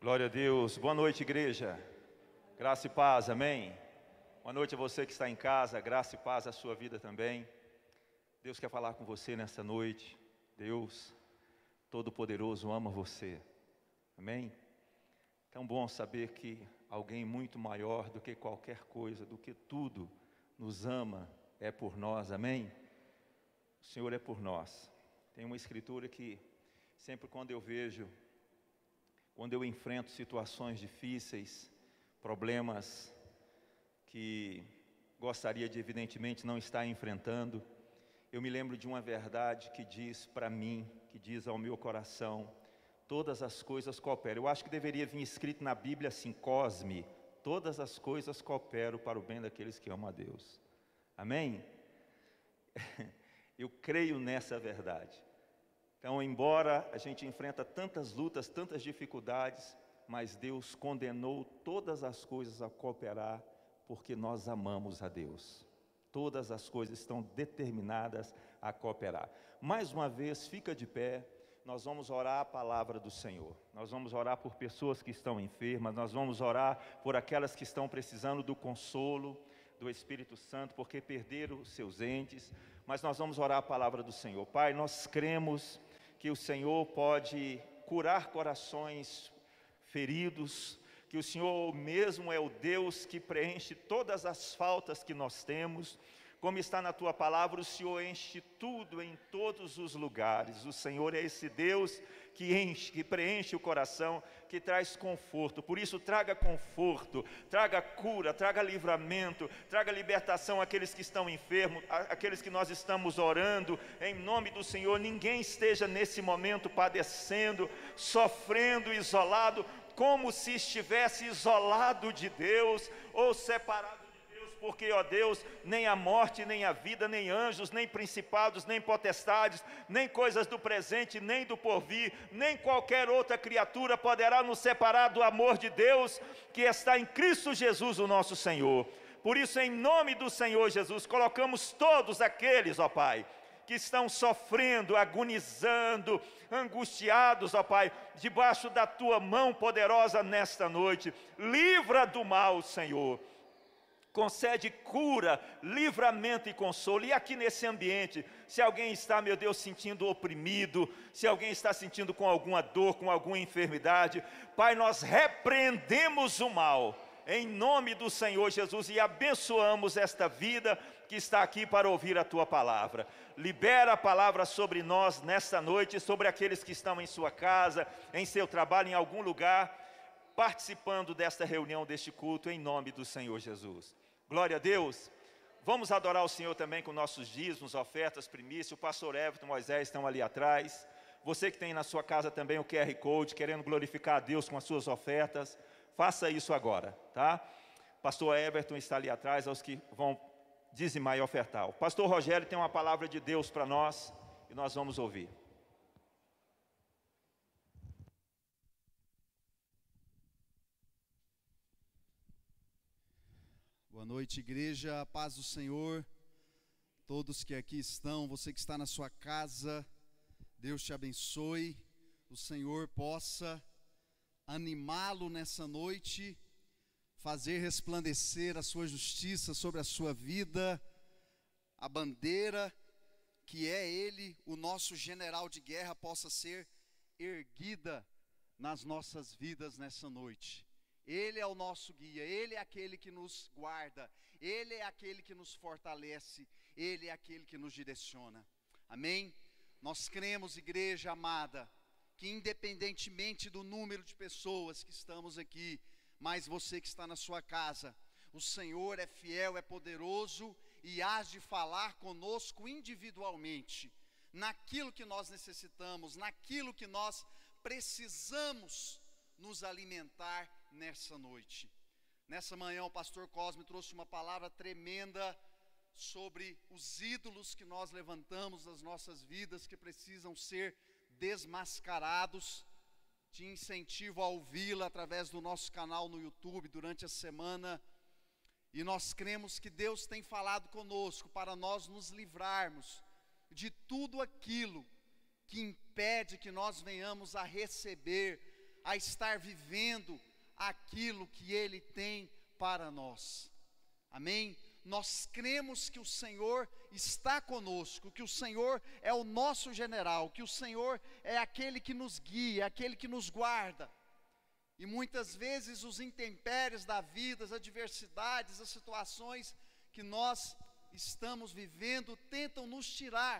Glória a Deus. Boa noite, igreja. Graça e paz, amém? Boa noite a você que está em casa, graça e paz à sua vida também. Deus quer falar com você nessa noite. Deus Todo-Poderoso ama você, amém? Tão bom saber que alguém muito maior do que qualquer coisa, do que tudo, nos ama, é por nós, amém? O Senhor é por nós. Tem uma escritura que sempre quando eu enfrento situações difíceis, problemas que gostaria de evidentemente não estar enfrentando, eu me lembro de uma verdade que diz para mim, que diz ao meu coração: todas as coisas cooperam. Eu acho que deveria vir escrito na Bíblia assim, Cosme, todas as coisas cooperam para o bem daqueles que amam a Deus. Amém? Eu creio nessa verdade. Então, embora a gente enfrenta tantas lutas, tantas dificuldades, mas Deus condenou todas as coisas a cooperar, porque nós amamos a Deus. Todas as coisas estão determinadas a cooperar. Mais uma vez, fica de pé, nós vamos orar a palavra do Senhor. Nós vamos orar por pessoas que estão enfermas, nós vamos orar por aquelas que estão precisando do consolo do Espírito Santo, porque perderam os seus entes, mas nós vamos orar a palavra do Senhor. Pai, nós cremos que o Senhor pode curar corações feridos, que o Senhor mesmo é o Deus que preenche todas as faltas que nós temos. Como está na Tua palavra, o Senhor enche tudo em todos os lugares. O Senhor é esse Deus que enche, que preenche o coração, que traz conforto. Por isso, traga conforto, traga cura, traga livramento, traga libertação àqueles que estão enfermos, àqueles que nós estamos orando. Em nome do Senhor, ninguém esteja nesse momento padecendo, sofrendo, isolado, como se estivesse isolado de Deus ou separado. Porque, ó Deus, nem a morte, nem a vida, nem anjos, nem principados, nem potestades, nem coisas do presente, nem do porvir, nem qualquer outra criatura poderá nos separar do amor de Deus que está em Cristo Jesus, o nosso Senhor. Por isso, em nome do Senhor Jesus, colocamos todos aqueles, ó Pai, que estão sofrendo, agonizando, angustiados, ó Pai, debaixo da Tua mão poderosa nesta noite. Livra do mal, Senhor. Concede cura, livramento e consolo. E aqui nesse ambiente, se alguém está, meu Deus, sentindo oprimido, se alguém está sentindo com alguma dor, com alguma enfermidade, Pai, nós repreendemos o mal, em nome do Senhor Jesus, e abençoamos esta vida que está aqui para ouvir a Tua palavra. Libera a palavra sobre nós nesta noite, sobre aqueles que estão em sua casa, em seu trabalho, em algum lugar, participando desta reunião, deste culto, em nome do Senhor Jesus. Glória a Deus. Vamos adorar o Senhor também com nossos dízimos, ofertas, primícias. O pastor Everton e Moisés estão ali atrás. Você que tem na sua casa também o QR Code, querendo glorificar a Deus com as suas ofertas, faça isso agora, tá? Pastor Everton está ali atrás, aos que vão dizimar e ofertar. O pastor Rogério tem uma palavra de Deus para nós e nós vamos ouvir. Boa noite, igreja, a paz do Senhor, todos que aqui estão, você que está na sua casa, Deus te abençoe, o Senhor possa animá-lo nessa noite, fazer resplandecer a sua justiça sobre a sua vida, a bandeira que é Ele, o nosso general de guerra, possa ser erguida nas nossas vidas nessa noite. Ele é o nosso guia, Ele é aquele que nos guarda, Ele é aquele que nos fortalece, Ele é aquele que nos direciona. Amém? Nós cremos, igreja amada, que independentemente do número de pessoas que estamos aqui, mas você que está na sua casa, o Senhor é fiel, é poderoso e há de falar conosco individualmente, naquilo que nós necessitamos, naquilo que nós precisamos nos alimentar nessa noite. Nessa manhã o pastor Cosme trouxe uma palavra tremenda sobre os ídolos que nós levantamos nas nossas vidas, que precisam ser desmascarados. Te incentivo a ouvi-la através do nosso canal no YouTube durante a semana. E nós cremos que Deus tem falado conosco para nós nos livrarmos de tudo aquilo que impede que nós venhamos a receber a estar vivendo aquilo que Ele tem para nós. Amém? Nós cremos que o Senhor está conosco, que o Senhor é o nosso general, que o Senhor é aquele que nos guia, aquele que nos guarda. E muitas vezes os intempéries da vida, as adversidades, as situações que nós estamos vivendo tentam nos tirar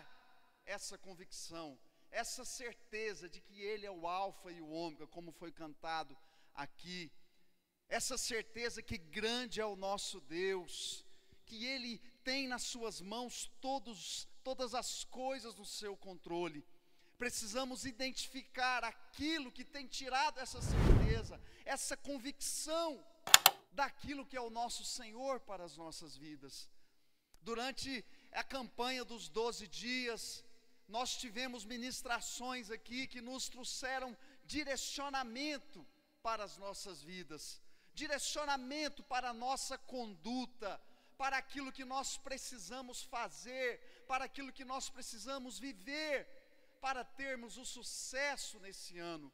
essa convicção, essa certeza de que Ele é o alfa e o ômega, como foi cantado aqui, essa certeza que grande é o nosso Deus, que Ele tem nas suas mãos todas as coisas no seu controle. Precisamos identificar aquilo que tem tirado essa certeza, essa convicção daquilo que é o nosso Senhor para as nossas vidas. Durante a campanha dos 12 dias, nós tivemos ministrações aqui que nos trouxeram direcionamento para as nossas vidas, direcionamento para a nossa conduta, para aquilo que nós precisamos fazer, para aquilo que nós precisamos viver, para termos o sucesso nesse ano.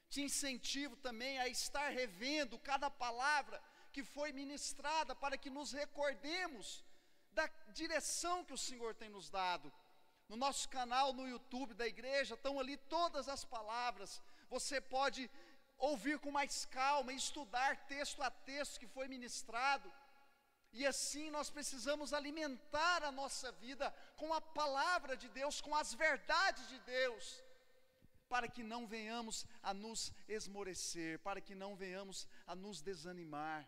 Te incentivo também a estar revendo cada palavra que foi ministrada, para que nos recordemos da direção que o Senhor tem nos dado. No nosso canal no YouTube da igreja, estão ali todas as palavras, você pode ouvir com mais calma, estudar texto a texto que foi ministrado. E assim nós precisamos alimentar a nossa vida com a palavra de Deus, com as verdades de Deus, para que não venhamos a nos esmorecer, para que não venhamos a nos desanimar,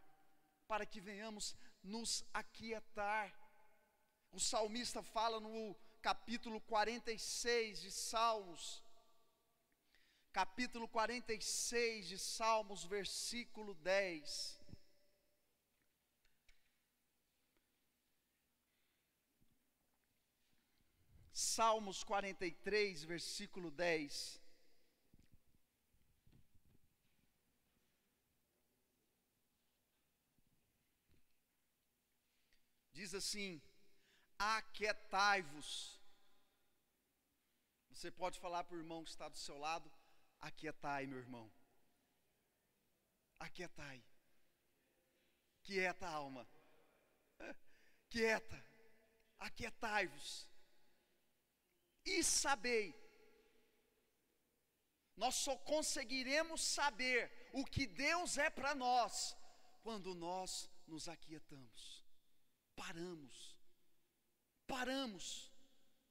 para que venhamos nos aquietar. O salmista fala no capítulo 46 de Salmos, capítulo 46 de Salmos, versículo 10. Salmos 43, versículo 10. Diz assim: aquietai-vos. Você pode falar para o irmão que está do seu lado: aquietai, meu irmão. Aquietai. Quieta a alma. Quieta. Aquietai-vos. E sabei. Nós só conseguiremos saber o que Deus é para nós quando nós nos aquietamos. Paramos,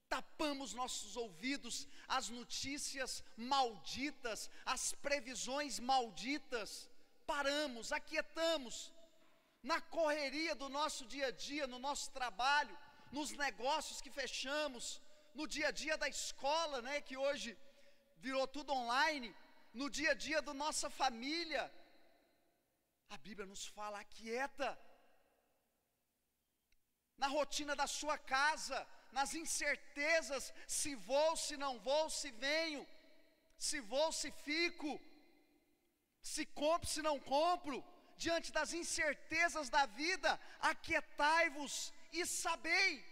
tapamos nossos ouvidos às notícias malditas, às previsões malditas, paramos, aquietamos, na correria do nosso dia a dia, no nosso trabalho, nos negócios que fechamos, no dia a dia da escola, né, que hoje virou tudo online, no dia a dia da nossa família. A Bíblia nos fala: aquieta. Na rotina da sua casa, nas incertezas, se vou, se não vou, se venho, se vou, se fico, se compro, se não compro, diante das incertezas da vida, aquietai-vos e sabei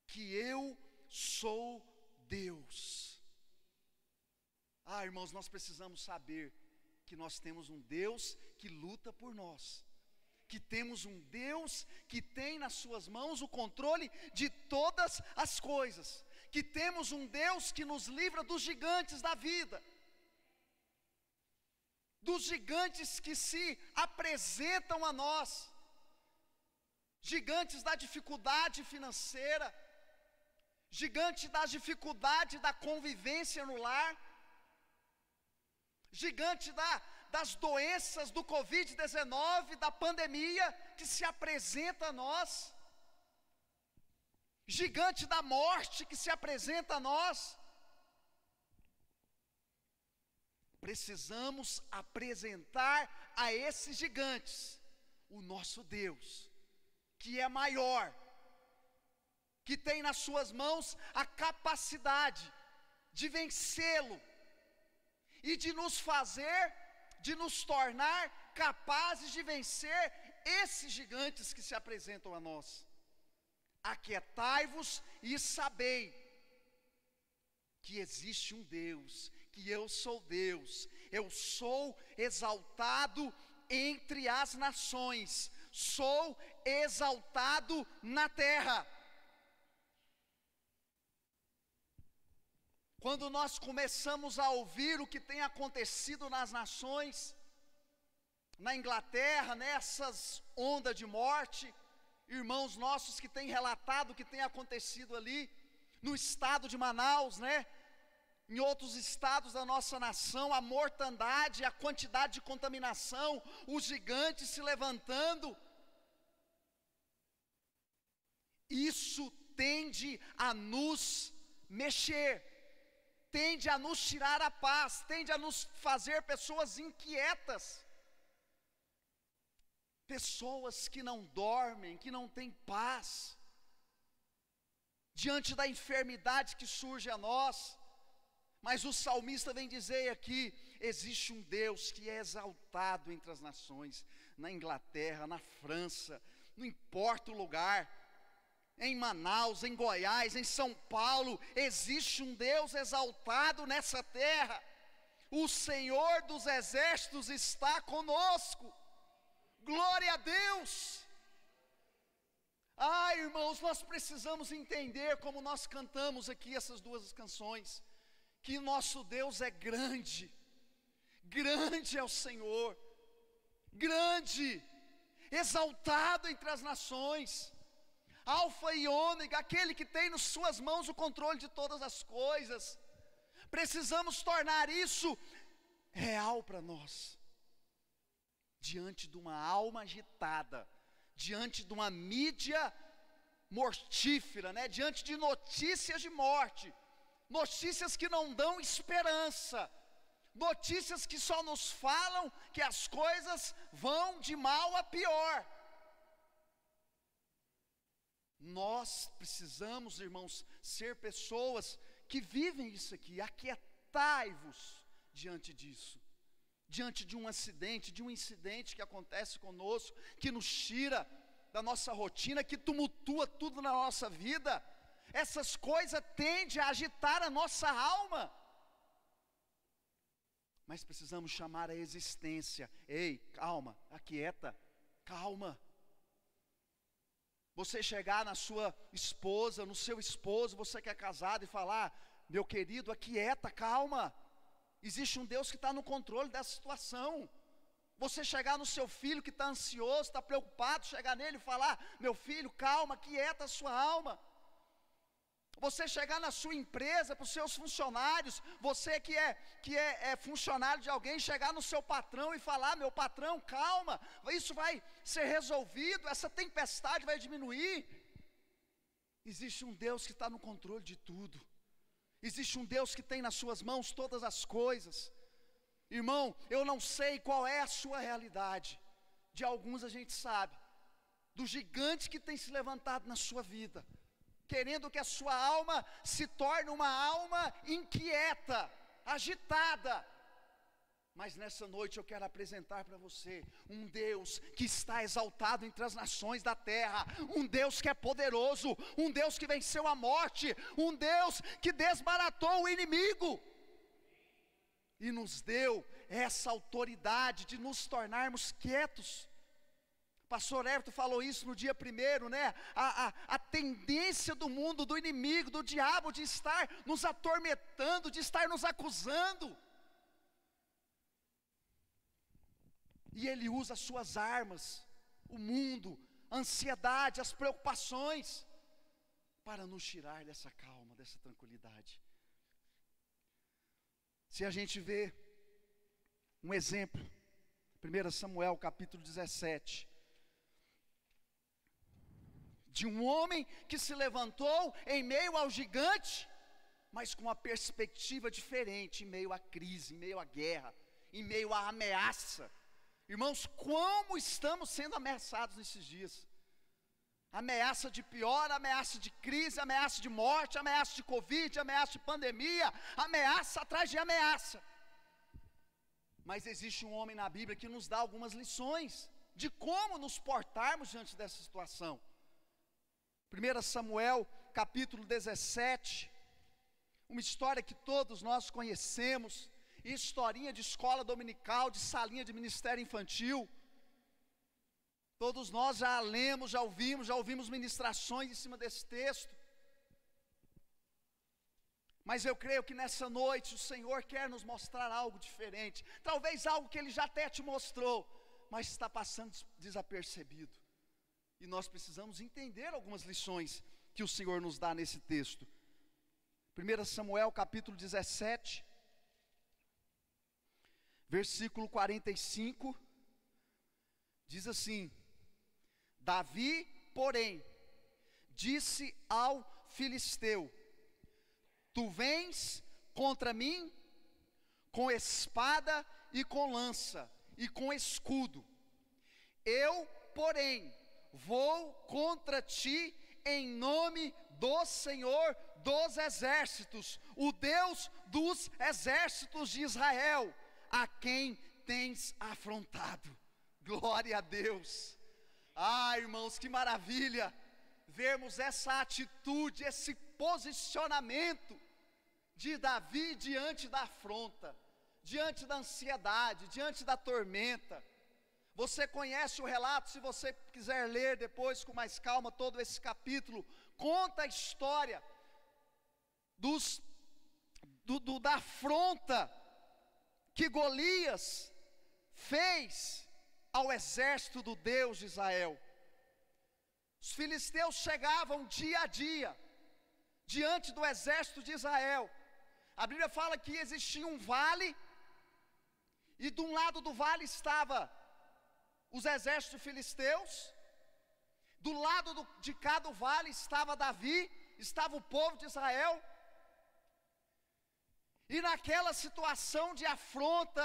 que eu sou Deus. Irmãos, nós precisamos saber que nós temos um Deus que luta por nós, que temos um Deus que tem nas suas mãos o controle de todas as coisas, que temos um Deus que nos livra dos gigantes da vida, dos gigantes que se apresentam a nós, gigantes da dificuldade financeira, gigante da dificuldade da convivência no lar, gigante das doenças do Covid-19, da pandemia que se apresenta a nós, gigante da morte que se apresenta a nós. Precisamos apresentar a esses gigantes o nosso Deus, que é maior, que tem nas suas mãos a capacidade de vencê-lo e de nos tornar capazes de vencer esses gigantes que se apresentam a nós. Aquietai-vos e sabei que existe um Deus que eu sou Deus, eu sou exaltado entre as nações, sou exaltado na terra. Quando nós começamos a ouvir o que tem acontecido nas nações, na Inglaterra, nessas ondas de morte, irmãos nossos que têm relatado o que tem acontecido ali, no estado de Manaus, em outros estados da nossa nação, a mortandade, a quantidade de contaminação, os gigantes se levantando, isso tende a nos mexer, tende a nos tirar a paz, tende a nos fazer pessoas inquietas, pessoas que não dormem, que não têm paz, diante da enfermidade que surge a nós. Mas o salmista vem dizer aqui, existe um Deus que é exaltado entre as nações, na Inglaterra, na França, não importa o lugar, em Manaus, em Goiás, em São Paulo, existe um Deus exaltado nessa terra, o Senhor dos exércitos está conosco, glória a Deus. Irmãos, nós precisamos entender, como nós cantamos aqui essas duas canções, que nosso Deus é grande, grande é o Senhor, grande, exaltado entre as nações, Alfa e Ômega, aquele que tem nas suas mãos o controle de todas as coisas. Precisamos tornar isso real para nós, diante de uma alma agitada, diante de uma mídia mortífera, diante de notícias de morte, notícias que não dão esperança, notícias que só nos falam que as coisas vão de mal a pior. Nós precisamos, irmãos, ser pessoas que vivem isso aqui. Aquietai-vos diante disso, diante de um acidente, de um incidente que acontece conosco, que nos tira da nossa rotina, que tumultua tudo na nossa vida. Essas coisas tendem a agitar a nossa alma, mas precisamos chamar a existência. Ei, calma, aquieta, calma. Você chegar na sua esposa, no seu esposo, você que é casado, e falar: meu querido, aquieta, calma, existe um Deus que está no controle dessa situação. Você chegar no seu filho que está ansioso, está preocupado, chegar nele e falar: meu filho, calma, aquieta a sua alma. Você chegar na sua empresa, para os seus funcionários, você que é funcionário de alguém, chegar no seu patrão e falar: meu patrão, calma, isso vai ser resolvido, essa tempestade vai diminuir. Existe um Deus que está no controle de tudo, existe um Deus que tem nas suas mãos todas as coisas. Irmão, eu não sei qual é a sua realidade, de alguns a gente sabe, do gigante que tem se levantado na sua vida, querendo que a sua alma se torne uma alma inquieta, agitada. Mas nessa noite eu quero apresentar para você um Deus que está exaltado entre as nações da terra, um Deus que é poderoso, um Deus que venceu a morte, um Deus que desbaratou o inimigo, e nos deu essa autoridade de nos tornarmos quietos. Pastor Everton falou isso no dia 1º, a tendência do mundo, do inimigo, do diabo, de estar nos atormentando, de estar nos acusando, e ele usa as suas armas, o mundo, a ansiedade, as preocupações, para nos tirar dessa calma, dessa tranquilidade. Se a gente vê um exemplo, 1 Samuel capítulo 17, de um homem que se levantou em meio ao gigante, mas com uma perspectiva diferente, em meio à crise, em meio à guerra, em meio à ameaça. Irmãos, como estamos sendo ameaçados nesses dias? Ameaça de pior, ameaça de crise, ameaça de morte, ameaça de Covid, ameaça de pandemia, ameaça atrás de ameaça. Mas existe um homem na Bíblia que nos dá algumas lições de como nos portarmos diante dessa situação. 1 Samuel capítulo 17, uma história que todos nós conhecemos, historinha de escola dominical, de salinha de ministério infantil. Todos nós já lemos, já ouvimos ministrações em cima desse texto. Mas eu creio que nessa noite o Senhor quer nos mostrar algo diferente. Talvez algo que Ele já até te mostrou, mas está passando desapercebido. E nós precisamos entender algumas lições que o Senhor nos dá nesse texto. 1 Samuel capítulo 17, versículo 45, diz assim: Davi, porém, disse ao filisteu: Tu vens contra mim com espada e com lança e com escudo. Eu, porém, vou contra ti em nome do Senhor dos exércitos, o Deus dos exércitos de Israel, a quem tens afrontado. Glória a Deus. Irmãos, que maravilha vermos essa atitude, esse posicionamento de Davi diante da afronta, diante da ansiedade, diante da tormenta. Você conhece o relato, se você quiser ler depois com mais calma todo esse capítulo, conta a história da afronta que Golias fez ao exército do Deus de Israel. Os filisteus chegavam dia a dia diante do exército de Israel. A Bíblia fala que existia um vale, e de um lado do vale estava os exércitos filisteus, do lado de cada vale estava Davi, estava o povo de Israel. E naquela situação de afronta,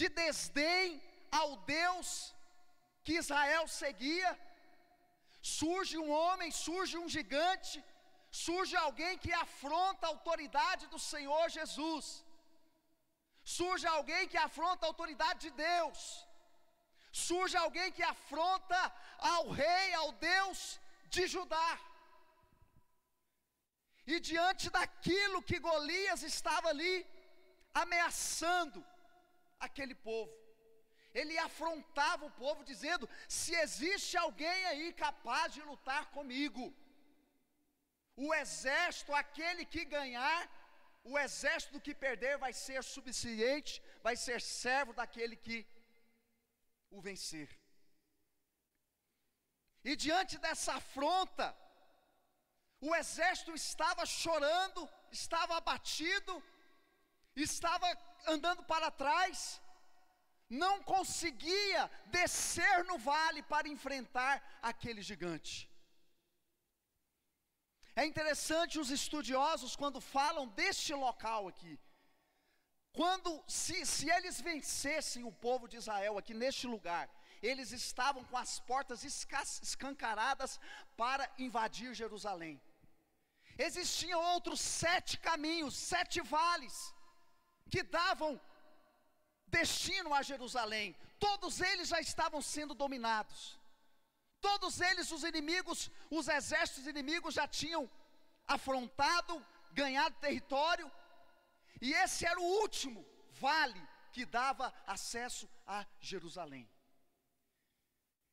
de desdém ao Deus que Israel seguia, surge um homem, surge um gigante, surge alguém que afronta a autoridade do Senhor Jesus, surge alguém que afronta a autoridade de Deus, surge alguém que afronta ao rei, ao Deus de Judá. E diante daquilo que Golias estava ali ameaçando aquele povo, ele afrontava o povo dizendo: se existe alguém aí capaz de lutar comigo, o exército, aquele que ganhar, o exército que perder vai ser suficiente, vai ser servo daquele que o vencer. E diante dessa afronta, o exército estava chorando, estava abatido, estava andando para trás, não conseguia descer no vale para enfrentar aquele gigante. É interessante os estudiosos quando falam deste local aqui, se eles vencessem o povo de Israel aqui neste lugar, eles estavam com as portas escancaradas para invadir Jerusalém. Existiam outros 7 caminhos, 7 vales, que davam destino a Jerusalém. Todos eles já estavam sendo dominados. Todos eles, os inimigos, os exércitos inimigos já tinham afrontado, ganhado território. E esse era o último vale que dava acesso a Jerusalém.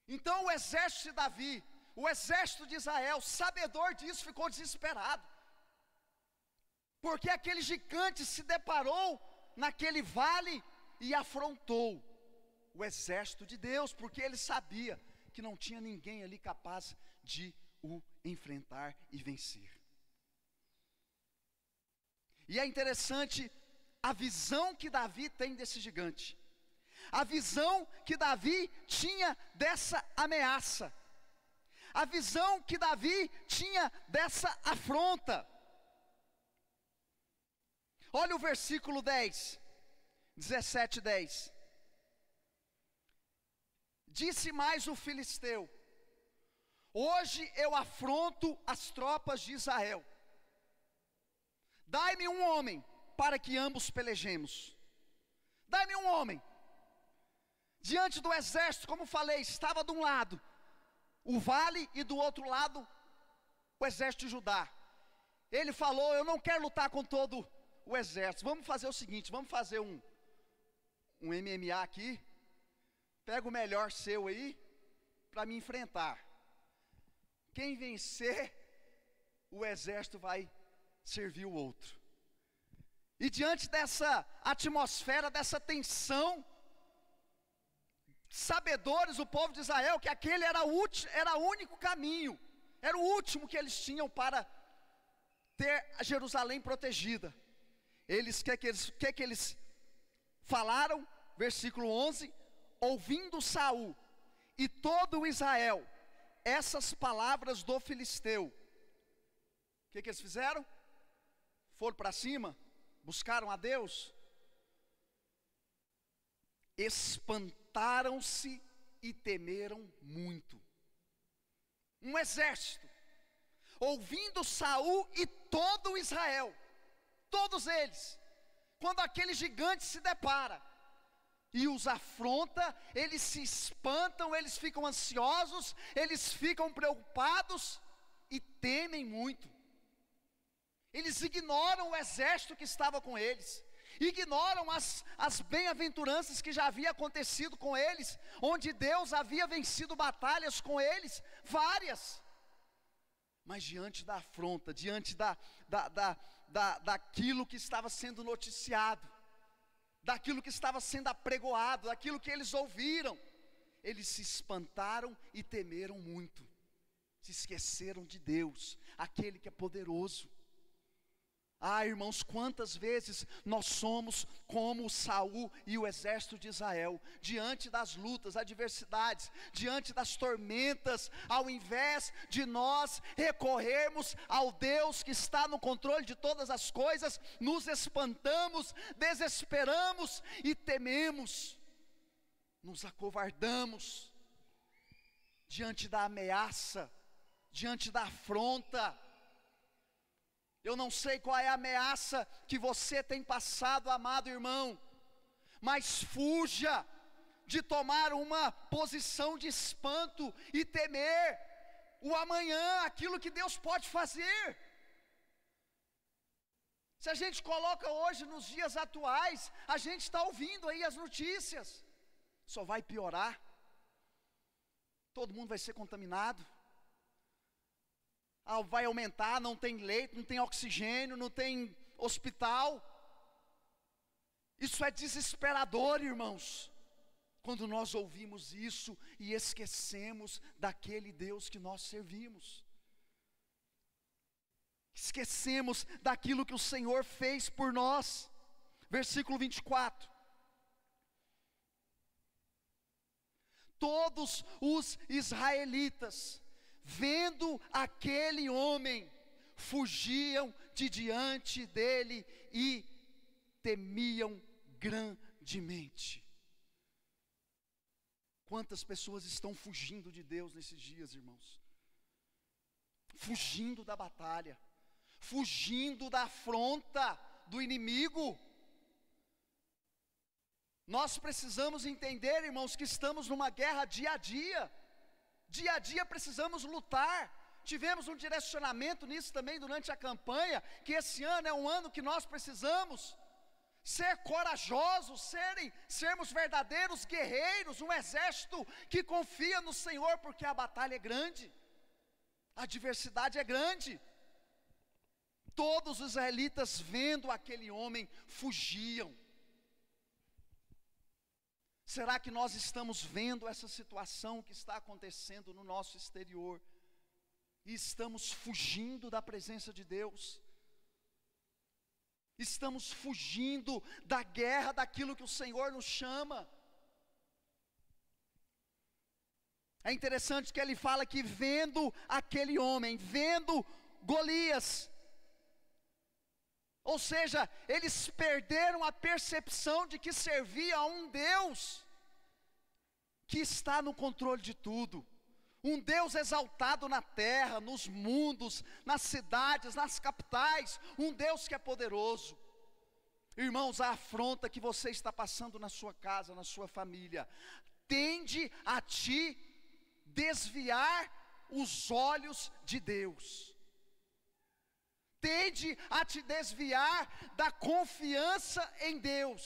Então o exército de Davi, o exército de Israel, sabedor disso, ficou desesperado, porque aquele gigante se deparou naquele vale e afrontou o exército de Deus, porque ele sabia que não tinha ninguém ali capaz de o enfrentar e vencer. E é interessante a visão que Davi tem desse gigante, a visão que Davi tinha dessa ameaça, a visão que Davi tinha dessa afronta. Olha o versículo 17:10. Disse mais o filisteu: hoje eu afronto as tropas de Israel. Dai-me um homem para que ambos pelejemos. Dai-me um homem. Diante do exército, como falei, estava de um lado o vale e do outro lado o exército de Judá. ele falou: eu não quero lutar com todo o exército, vamos fazer o seguinte, vamos fazer um MMA aqui, pega o melhor seu aí, para me enfrentar, quem vencer, o exército vai servir o outro. E diante dessa atmosfera, dessa tensão, sabedores o povo de Israel que aquele era o único caminho, era o último que eles tinham para ter Jerusalém protegida. Que eles falaram? Versículo 11: ouvindo Saul e todo o Israel essas palavras do filisteu, o que eles fizeram? Foram para cima, buscaram a Deus, espantaram-se e temeram muito. Um exército, ouvindo Saul e todo Israel, todos eles, quando aquele gigante se depara e os afronta, eles se espantam, eles ficam ansiosos, eles ficam preocupados e temem muito. Eles ignoram o exército que estava com eles, ignoram as bem-aventuranças que já havia acontecido com eles, onde Deus havia vencido batalhas com eles, várias. Mas diante da afronta, diante daquilo que estava sendo noticiado, daquilo que estava sendo apregoado, daquilo que eles ouviram, eles se espantaram e temeram muito, se esqueceram de Deus, aquele que é poderoso. Ah, irmãos, quantas vezes nós somos como Saul e o exército de Israel, diante das lutas, adversidades, diante das tormentas, ao invés de nós recorrermos ao Deus que está no controle de todas as coisas, nos espantamos, desesperamos e tememos, nos acovardamos, diante da ameaça, diante da afronta. Eu não sei qual é a ameaça que você tem passado, amado irmão, mas fuja de tomar uma posição de espanto e temer o amanhã, aquilo que Deus pode fazer. Se a gente coloca hoje nos dias atuais, a gente está ouvindo aí as notícias, só vai piorar, todo mundo vai ser contaminado. Vai aumentar, não tem leito, não tem oxigênio, não tem hospital. Isso é desesperador, irmãos, quando nós ouvimos isso e esquecemos daquele Deus que nós servimos, esquecemos daquilo que o Senhor fez por nós. Versículo 24: todos os israelitas, vendo aquele homem, fugiam de diante dele e temiam grandemente. Quantas pessoas estão fugindo de Deus nesses dias, irmãos? Fugindo da batalha, fugindo da afronta do inimigo. Nós precisamos entender, irmãos, que estamos numa guerra dia a dia. Dia a dia precisamos lutar. Tivemos um direcionamento nisso também durante a campanha, que esse ano é um ano que nós precisamos ser corajosos, sermos verdadeiros guerreiros, um exército que confia no Senhor, porque a batalha é grande, a adversidade é grande. Todos os israelitas, vendo aquele homem, fugiam. Será que nós estamos vendo essa situação que está acontecendo no nosso exterior e estamos fugindo da presença de Deus? Estamos fugindo da guerra, daquilo que o Senhor nos chama? É interessante que ele fala que vendo aquele homem, vendo Golias, ou seja, eles perderam a percepção de que servia a um Deus que está no controle de tudo, um Deus exaltado na terra, nos mundos, nas cidades, nas capitais, um Deus que é poderoso. Irmãos, a afronta que você está passando na sua casa, na sua família, tende a te desviar os olhos de Deus, tende a te desviar da confiança em Deus.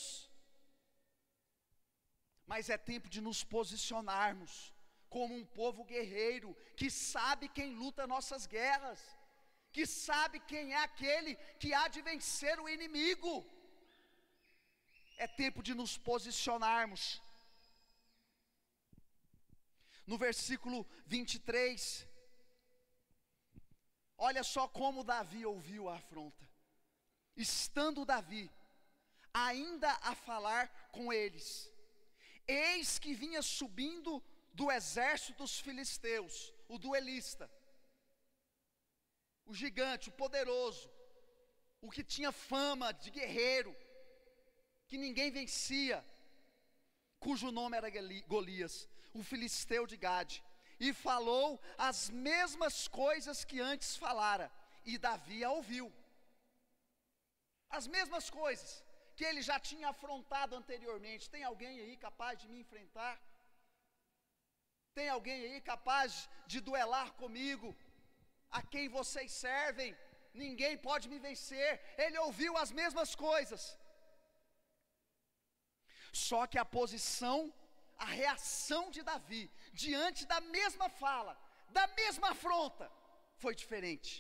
Mas é tempo de nos posicionarmos como um povo guerreiro, que sabe quem luta nossas guerras, que sabe quem é aquele que há de vencer o inimigo. É tempo de nos posicionarmos. No versículo 23, olha só como Davi ouviu a afronta. Estando Davi ainda a falar com eles, eis que vinha subindo do exército dos filisteus, o duelista, o gigante, o poderoso, o que tinha fama de guerreiro, que ninguém vencia, cujo nome era Golias, o filisteu de Gade, e falou as mesmas coisas que antes falara, e Davi a ouviu. As mesmas coisas que ele já tinha afrontado anteriormente. Tem alguém aí capaz de me enfrentar? Tem alguém aí capaz de duelar comigo? A quem vocês servem? Ninguém pode me vencer. Ele ouviu as mesmas coisas. Só que a posição, a reação de Davi, diante da mesma fala, da mesma afronta, foi diferente.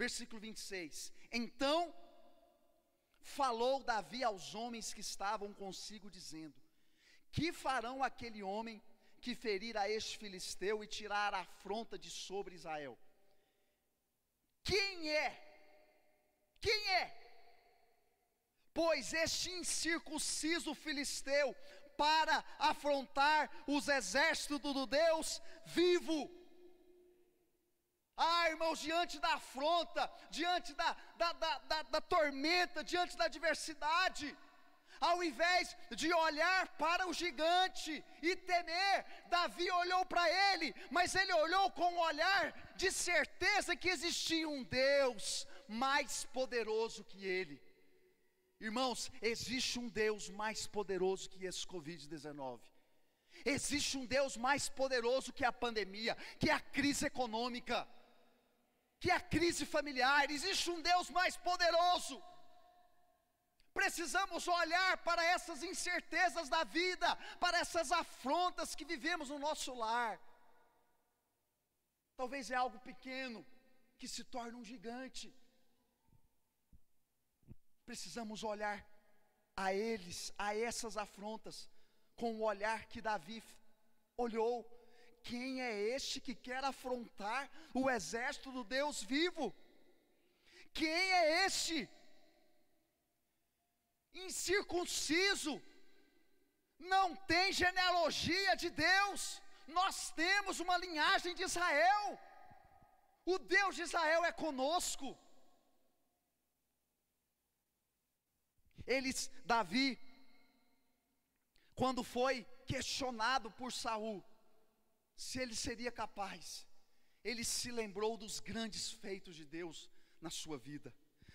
Versículo 26. Então falou Davi aos homens que estavam consigo, dizendo: que farão aquele homem que ferir a este filisteu e tirar a afronta de sobre Israel? Quem é? Quem é? Pois este incircunciso filisteu para afrontar os exércitos do Deus vivo. Ah, irmãos, diante da afronta, diante da tormenta, diante da adversidade, ao invés de olhar para o gigante e temer, Davi olhou para ele, mas ele olhou com um olhar de certeza que existia um Deus mais poderoso que ele. Irmãos, existe um Deus mais poderoso que esse Covid-19. Existe um Deus mais poderoso que a pandemia, que a crise econômica, que a crise familiar. Existe um Deus mais poderoso. Precisamos olhar para essas incertezas da vida, para essas afrontas que vivemos no nosso lar. Talvez é algo pequeno que se torna um gigante. Precisamos olhar a eles, a essas afrontas, com o olhar que Davi olhou. Quem é este que quer afrontar o exército do Deus vivo? Quem é este incircunciso? Não tem genealogia de Deus. Nós temos uma linhagem de Israel. O Deus de Israel é conosco. Davi, quando foi questionado por Saul se ele seria capaz, ele se lembrou dos grandes feitos de Deus na sua vida.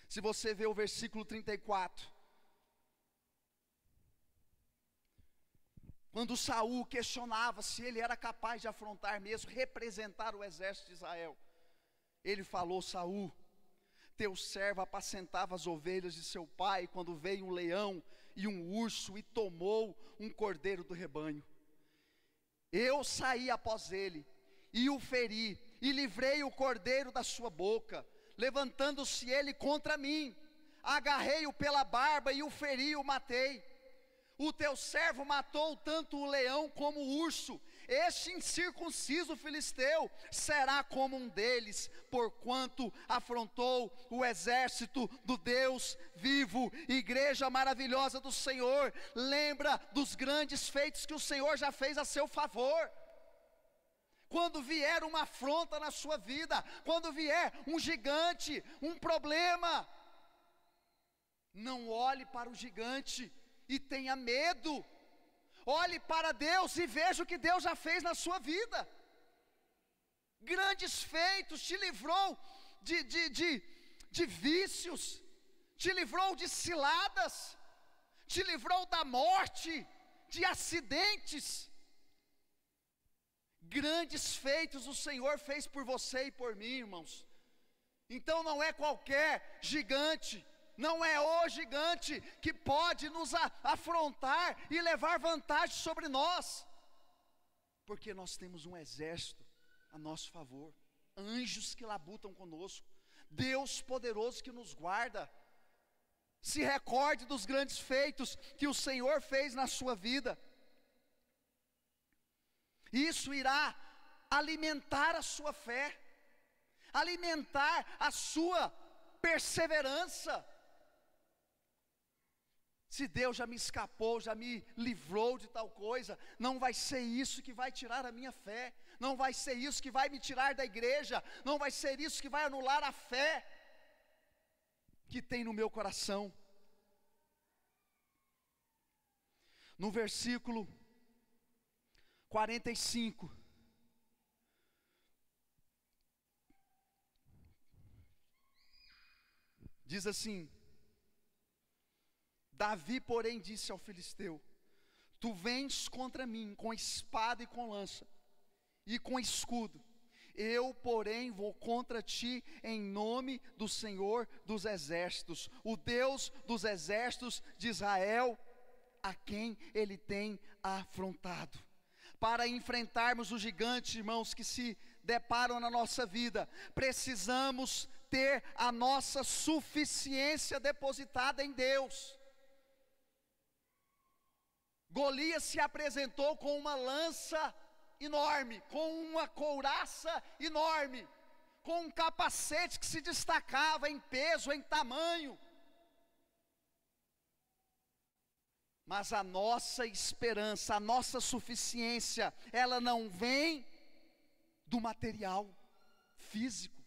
Se você vê o versículo 34, quando Saul questionava se ele era capaz de afrontar mesmo, representar o exército de Israel, ele falou: Saul, teu servo apacentava as ovelhas de seu pai, quando veio um leão e um urso e tomou um cordeiro do rebanho. Eu saí após ele e o feri, e livrei o cordeiro da sua boca. Levantando-se ele contra mim, agarrei-o pela barba e o feri e o matei. O teu servo matou tanto o leão como o urso. Este incircunciso filisteu será como um deles, porquanto afrontou o exército do Deus vivo. Igreja maravilhosa do Senhor, lembra dos grandes feitos que o Senhor já fez a seu favor. Quando vier uma afronta na sua vida, quando vier um gigante, um problema, não olhe para o gigante e tenha medo. Olhe para Deus e veja o que Deus já fez na sua vida. Grandes feitos, te livrou de vícios, te livrou de ciladas, te livrou da morte, de acidentes. Grandes feitos o Senhor fez por você e por mim, irmãos. Então não é qualquer gigante, não é o gigante que pode nos afrontar e levar vantagem sobre nós, porque nós temos um exército a nosso favor, anjos que labutam conosco, Deus poderoso que nos guarda. Se recorde dos grandes feitos que o Senhor fez na sua vida. Isso irá alimentar a sua fé, alimentar a sua perseverança. Se Deus já me escapou, já me livrou de tal coisa, não vai ser isso que vai tirar a minha fé, não vai ser isso que vai me tirar da igreja, não vai ser isso que vai anular a fé que tem no meu coração. No versículo 45, diz assim: Davi, porém, disse ao filisteu: Tu vens contra mim com espada e com lança, e com escudo. Eu, porém, vou contra ti em nome do Senhor dos exércitos, o Deus dos exércitos de Israel, a quem ele tem afrontado. Para enfrentarmos os gigantes, irmãos, que se deparam na nossa vida, precisamos ter a nossa suficiência depositada em Deus. Golias se apresentou com uma lança enorme, com uma couraça enorme, com um capacete que se destacava em peso, em tamanho. Mas a nossa esperança, a nossa suficiência, ela não vem do material físico,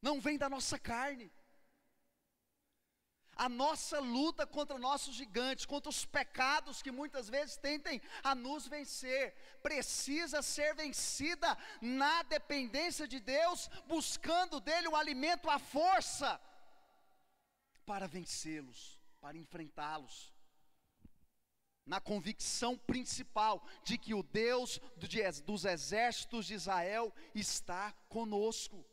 não vem da nossa carne. A nossa luta contra nossos gigantes, contra os pecados que muitas vezes tentem a nos vencer, precisa ser vencida na dependência de Deus, buscando dele o alimento, a força, para vencê-los, para enfrentá-los, na convicção principal de que o Deus dos exércitos de Israel está conosco,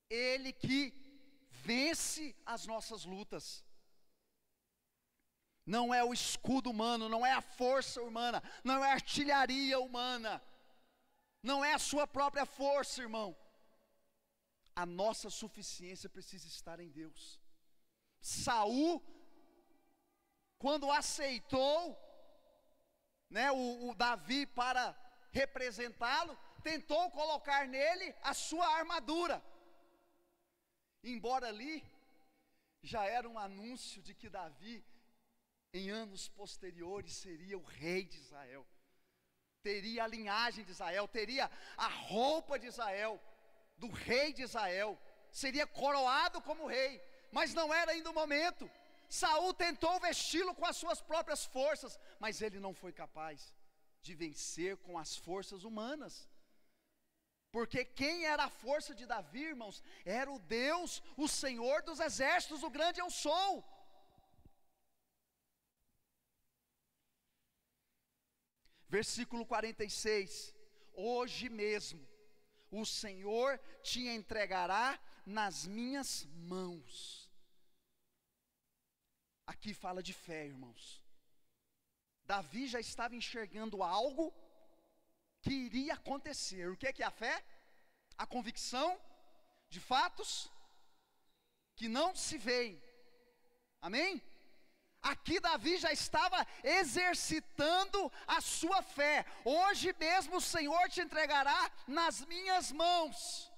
Ele que vence as nossas lutas. Não é o escudo humano, não é a força humana, não é a artilharia humana, não é a sua própria força, irmão. A nossa suficiência precisa estar em Deus. Saul, quando aceitou, o Davi para representá-lo, tentou colocar nele a sua armadura. Embora ali já era um anúncio de que Davi, em anos posteriores, seria o rei de Israel, teria a linhagem de Israel, teria a roupa de Israel, do rei de Israel, seria coroado como rei, mas não era ainda o momento. Saul tentou vesti-lo com as suas próprias forças, mas ele não foi capaz de vencer com as forças humanas. Porque quem era a força de Davi, irmãos, era o Deus, o Senhor dos exércitos, o grande eu sou. Versículo 46, hoje mesmo o Senhor te entregará nas minhas mãos. Aqui fala de fé, irmãos. Davi já estava enxergando algo que iria acontecer. O que é a fé? A convicção de fatos que não se veem. Amém? Aqui Davi já estava exercitando a sua fé. Hoje mesmo o Senhor te entregará nas minhas mãos.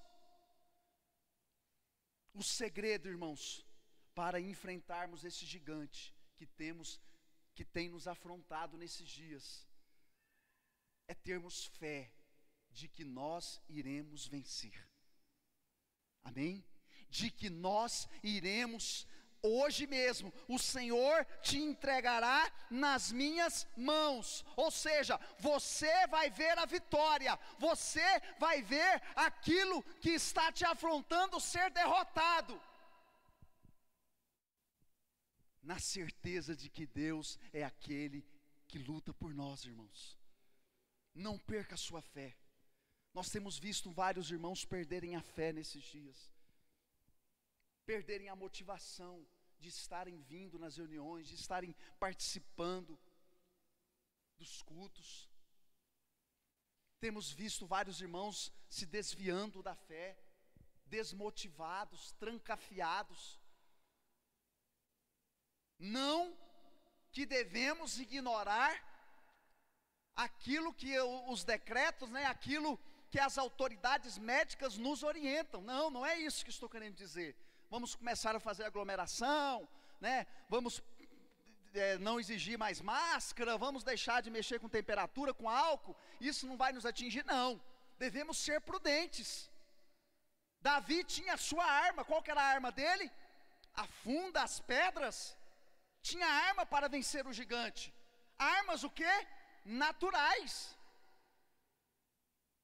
O segredo, irmãos, para enfrentarmos esse gigante que tem nos afrontado nesses dias, é termos fé de que nós iremos vencer. Amém? De que nós iremos, hoje mesmo, o Senhor te entregará nas minhas mãos. Ou seja, você vai ver a vitória, você vai ver aquilo que está te afrontando ser derrotado, na certeza de que Deus é aquele que luta por nós, irmãos. Não perca a sua fé. Nós temos visto vários irmãos perderem a fé nesses dias, perderem a motivação de estarem vindo nas reuniões, de estarem participando dos cultos. Temos visto vários irmãos se desviando da fé, desmotivados, trancafiados. Não que devemos ignorar aquilo que os decretos, aquilo que as autoridades médicas nos orientam. Não é isso que estou querendo dizer. Vamos começar a fazer aglomeração, vamos não exigir mais máscara, vamos deixar de mexer com temperatura, com álcool, isso não vai nos atingir, não. Devemos ser prudentes. Davi tinha a sua arma. Qual que era a arma dele? Afunda as pedras. Tinha arma para vencer o gigante. Armas o quê? Naturais.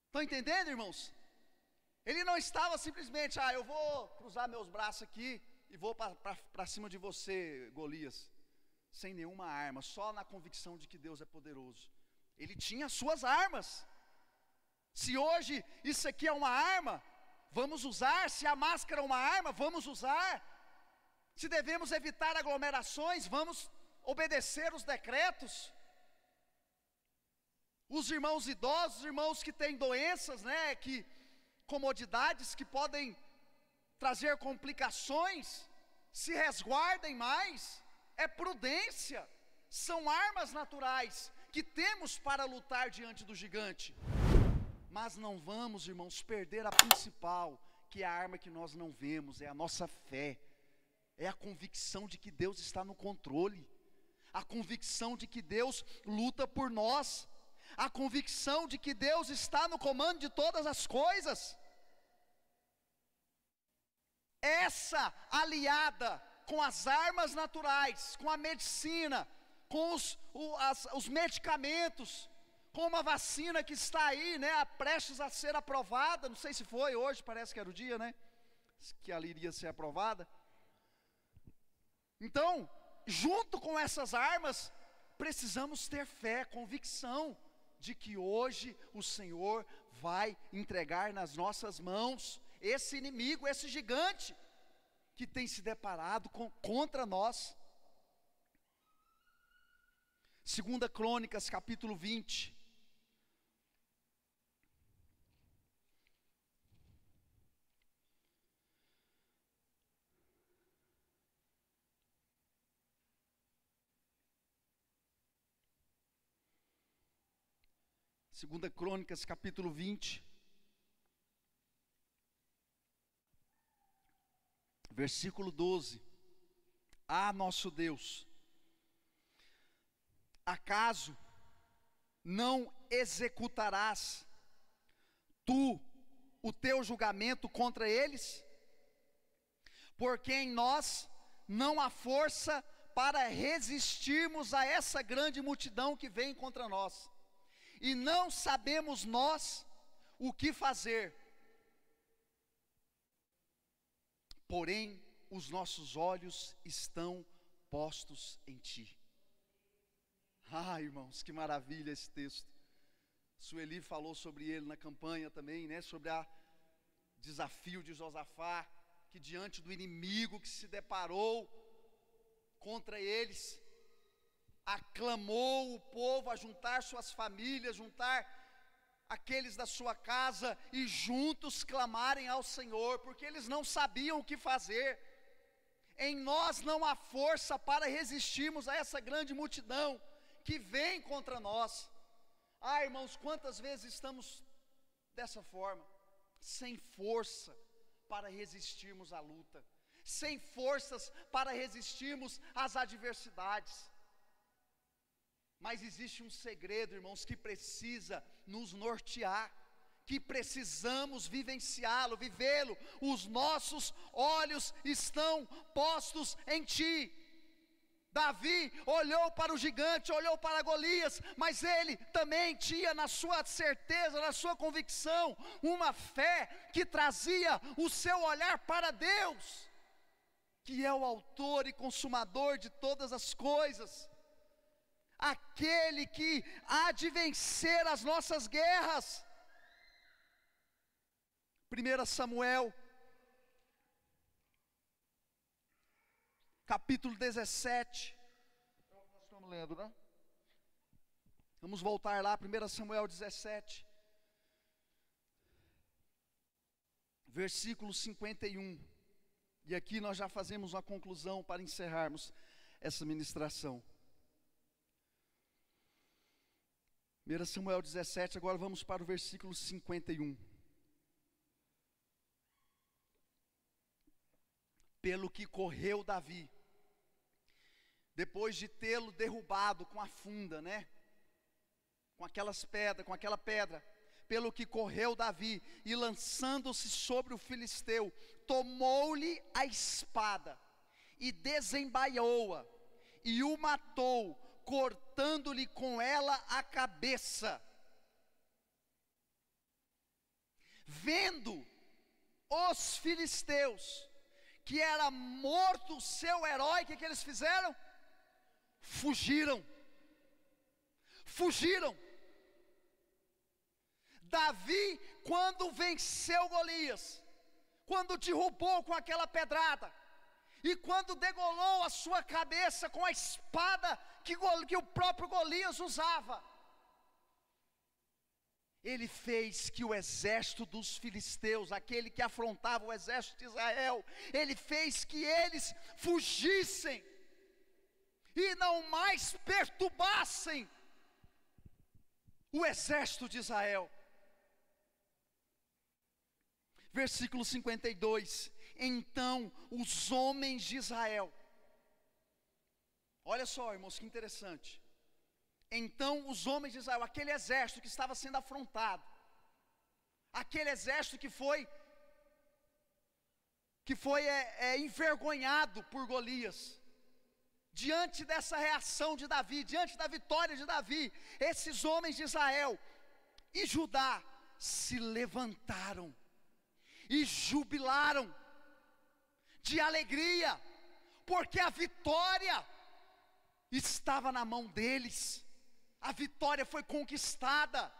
Estão entendendo, irmãos? Ele não estava simplesmente, eu vou cruzar meus braços aqui e vou para cima de você, Golias, sem nenhuma arma, só na convicção de que Deus é poderoso. Ele tinha as suas armas. Se hoje isso aqui é uma arma, vamos usar. Se a máscara é uma arma, vamos usar. Se devemos evitar aglomerações, vamos obedecer os decretos. Os irmãos idosos, os irmãos que têm doenças, comodidades que podem trazer complicações, se resguardem mais. É prudência. São armas naturais que temos para lutar diante do gigante. Mas não vamos, irmãos, perder a principal, que é a arma que nós não vemos, é a nossa fé. É a convicção de que Deus está no controle, a convicção de que Deus luta por nós, a convicção de que Deus está no comando de todas as coisas. Essa aliada com as armas naturais, com a medicina, com os medicamentos, com uma vacina que está aí, prestes a ser aprovada, não sei se foi hoje, parece que era o dia, que ela iria ser aprovada. Então, junto com essas armas, precisamos ter fé, convicção de que hoje o Senhor vai entregar nas nossas mãos esse inimigo, esse gigante que tem se deparado contra nós. 2 Crônicas, capítulo 20. Segunda Crônicas, capítulo 20, versículo 12. Nosso Deus, acaso não executarás tu o teu julgamento contra eles? Porque em nós não há força para resistirmos a essa grande multidão que vem contra nós. E não sabemos nós o que fazer. Porém, os nossos olhos estão postos em Ti. Irmãos, que maravilha esse texto. Sueli falou sobre ele na campanha também, sobre o desafio de Josafá, que diante do inimigo que se deparou contra eles, aclamou o povo a juntar suas famílias, juntar aqueles da sua casa e juntos clamarem ao Senhor, porque eles não sabiam o que fazer. Em nós não há força para resistirmos a essa grande multidão que vem contra nós. Irmãos, quantas vezes estamos dessa forma, sem força para resistirmos à luta, sem forças para resistirmos às adversidades. Mas existe um segredo, irmãos, que precisa nos nortear, que precisamos vivenciá-lo, vivê-lo. Os nossos olhos estão postos em Ti. Davi olhou para o gigante, olhou para Golias, mas ele também tinha na sua certeza, na sua convicção, uma fé que trazia o seu olhar para Deus, que é o autor e consumador de todas as coisas, aquele que há de vencer as nossas guerras. 1 Samuel, capítulo 17. Nós estamos lendo, né? Vamos voltar lá, 1 Samuel 17, versículo 51. E aqui nós já fazemos uma conclusão para encerrarmos essa ministração. 1 Samuel 17, agora vamos para o versículo 51. Pelo que correu Davi, depois de tê-lo derrubado com a funda, né? Com aquela pedra, pelo que correu Davi, e lançando-se sobre o filisteu, tomou-lhe a espada, e desembaiou-a, e o matou, cortando-lhe com ela a cabeça. Vendo os filisteus que era morto o seu herói, o que eles fizeram? Fugiram. Davi, quando venceu Golias, quando derrubou com aquela pedrada, e quando degolou a sua cabeça com a espada que o próprio Golias usava, ele fez que o exército dos filisteus, aquele que afrontava o exército de Israel, ele fez que eles fugissem, e não mais perturbassem o exército de Israel. Versículo 52, então os homens de Israel, olha só, irmãos, que interessante. Então os homens de Israel, aquele exército que estava sendo afrontado, aquele exército que foi envergonhado por Golias, diante dessa reação de Davi, diante da vitória de Davi, esses homens de Israel e Judá se levantaram e jubilaram de alegria, porque a vitória estava na mão deles, a vitória foi conquistada,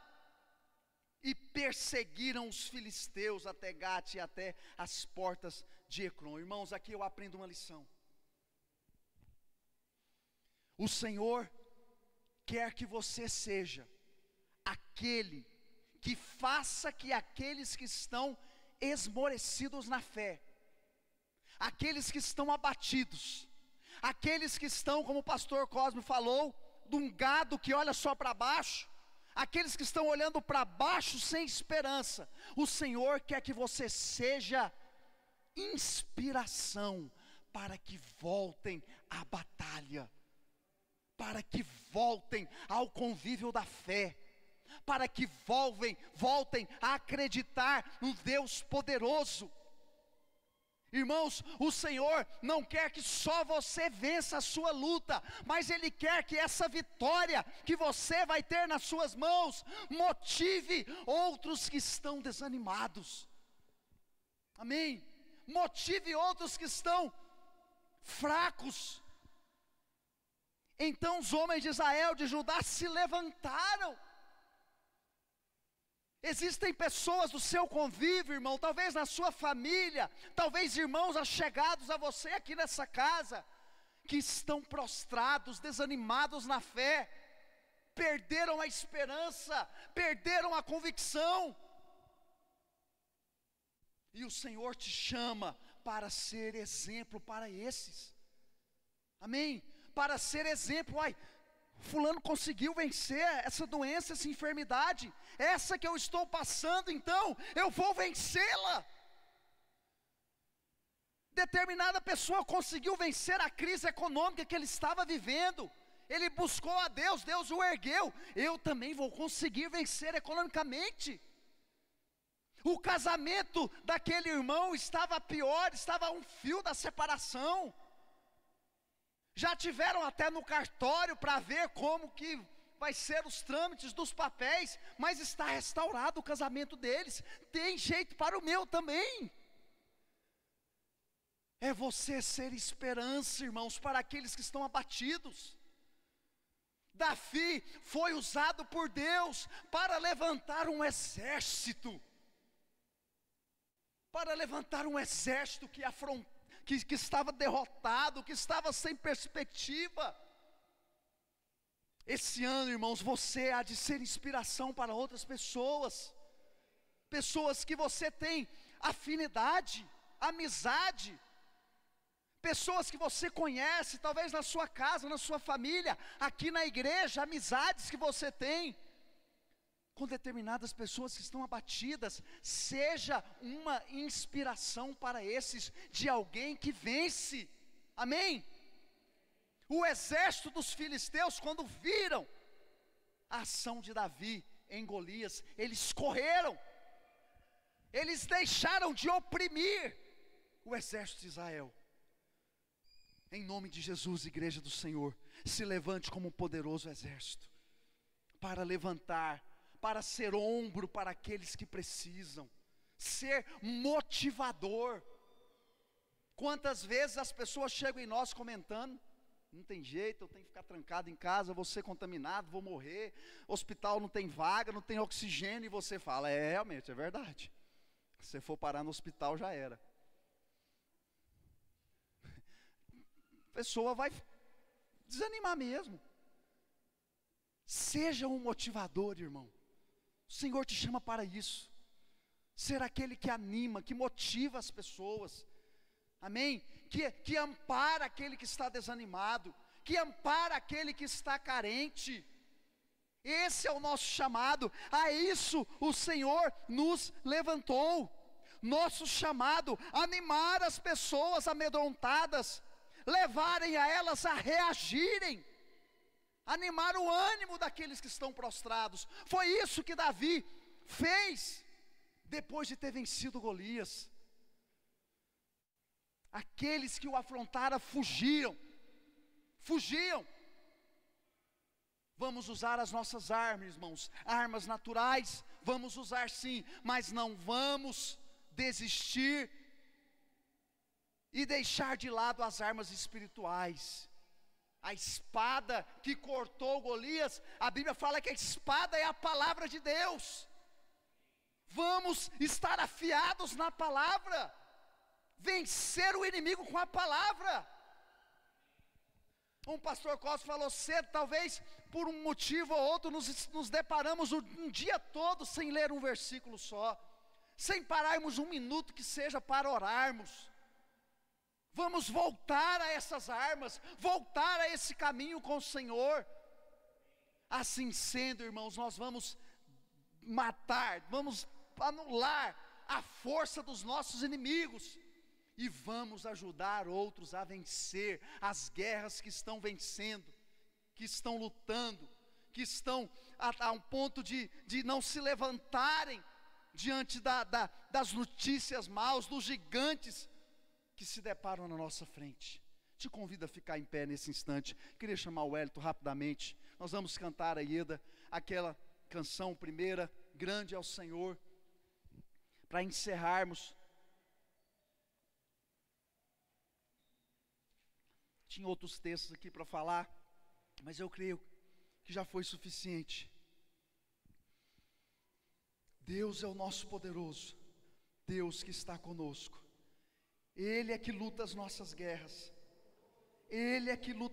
e perseguiram os filisteus até Gate e até as portas de Ecrom. Irmãos, aqui eu aprendo uma lição. O Senhor quer que você seja aquele que faça que aqueles que estão esmorecidos na fé, aqueles que estão abatidos, aqueles que estão, como o pastor Cosme falou, de um gado que olha só para baixo, aqueles que estão olhando para baixo sem esperança, o Senhor quer que você seja inspiração para que voltem à batalha, para que voltem ao convívio da fé, para que voltem a acreditar no Deus poderoso. Irmãos, o Senhor não quer que só você vença a sua luta, mas Ele quer que essa vitória que você vai ter nas suas mãos, motive outros que estão desanimados, amém? Motive outros que estão fracos. Então os homens de Israel, de Judá, se levantaram. Existem pessoas do seu convívio, irmão, talvez na sua família, talvez irmãos achegados a você aqui nessa casa, que estão prostrados, desanimados na fé, perderam a esperança, perderam a convicção, e o Senhor te chama para ser exemplo para esses, amém? Para ser exemplo. Fulano conseguiu vencer essa doença, essa enfermidade, essa que eu estou passando, então eu vou vencê-la. Determinada pessoa conseguiu vencer a crise econômica que ele estava vivendo, ele buscou a Deus, Deus o ergueu, eu também vou conseguir vencer economicamente. O casamento daquele irmão estava pior, estava a um fio da separação, já tiveram até no cartório para ver como que vai ser os trâmites dos papéis, mas está restaurado o casamento deles, tem jeito para o meu também. É você ser esperança, irmãos, para aqueles que estão abatidos. Davi foi usado por Deus para levantar um exército. para levantar um exército que estava derrotado, que estava sem perspectiva. Esse ano, irmãos, você há de ser inspiração para outras pessoas, pessoas que você tem afinidade, amizade, pessoas que você conhece, talvez na sua casa, na sua família, aqui na igreja, amizades que você tem, com determinadas pessoas que estão abatidas. Seja uma inspiração para esses, de alguém que vence, amém? O exército dos filisteus, quando viram a ação de Davi em Golias, eles correram, eles deixaram de oprimir o exército de Israel. Em nome de Jesus, igreja do Senhor, se levante como um poderoso exército, para levantar, para ser ombro para aqueles que precisam, ser motivador. Quantas vezes as pessoas chegam em nós comentando: não tem jeito, eu tenho que ficar trancado em casa, vou ser contaminado, vou morrer, hospital não tem vaga, não tem oxigênio, e você fala: realmente, é verdade, se você for parar no hospital já era. A pessoa vai desanimar mesmo. Seja um motivador, irmão. O Senhor te chama para isso, ser aquele que anima, que motiva as pessoas, amém? Que ampara aquele que está desanimado, que ampara aquele que está carente. Esse é o nosso chamado, a isso o Senhor nos levantou. Nosso chamado, animar as pessoas amedrontadas, levarem a elas a reagirem, animar o ânimo daqueles que estão prostrados. Foi isso que Davi fez, depois de ter vencido Golias. Aqueles que o afrontaram fugiam. Vamos usar as nossas armas, irmãos, armas naturais, vamos usar sim, mas não vamos desistir e deixar de lado as armas espirituais. A espada que cortou Golias, a Bíblia fala que a espada é a palavra de Deus. Vamos estar afiados na palavra, vencer o inimigo com a palavra. Um pastor Costa falou cedo, talvez por um motivo ou outro nos deparamos um dia todo sem ler um versículo só, sem pararmos um minuto que seja para orarmos. Vamos voltar a essas armas, voltar a esse caminho com o Senhor. Assim sendo, irmãos, nós vamos matar, vamos anular a força dos nossos inimigos, e vamos ajudar outros a vencer as guerras que estão vencendo, que estão lutando, que estão a um ponto de não se levantarem diante das notícias maus, dos gigantes que se deparam na nossa frente. Te convido a ficar em pé nesse instante. Queria chamar o Wellington rapidamente. Nós vamos cantar a Ieda, aquela canção primeira, Grande é o Senhor, para encerrarmos. Tinha outros textos aqui para falar, mas eu creio que já foi suficiente. Deus é o nosso poderoso, Deus que está conosco. Ele é que luta as nossas guerras, Ele é que luta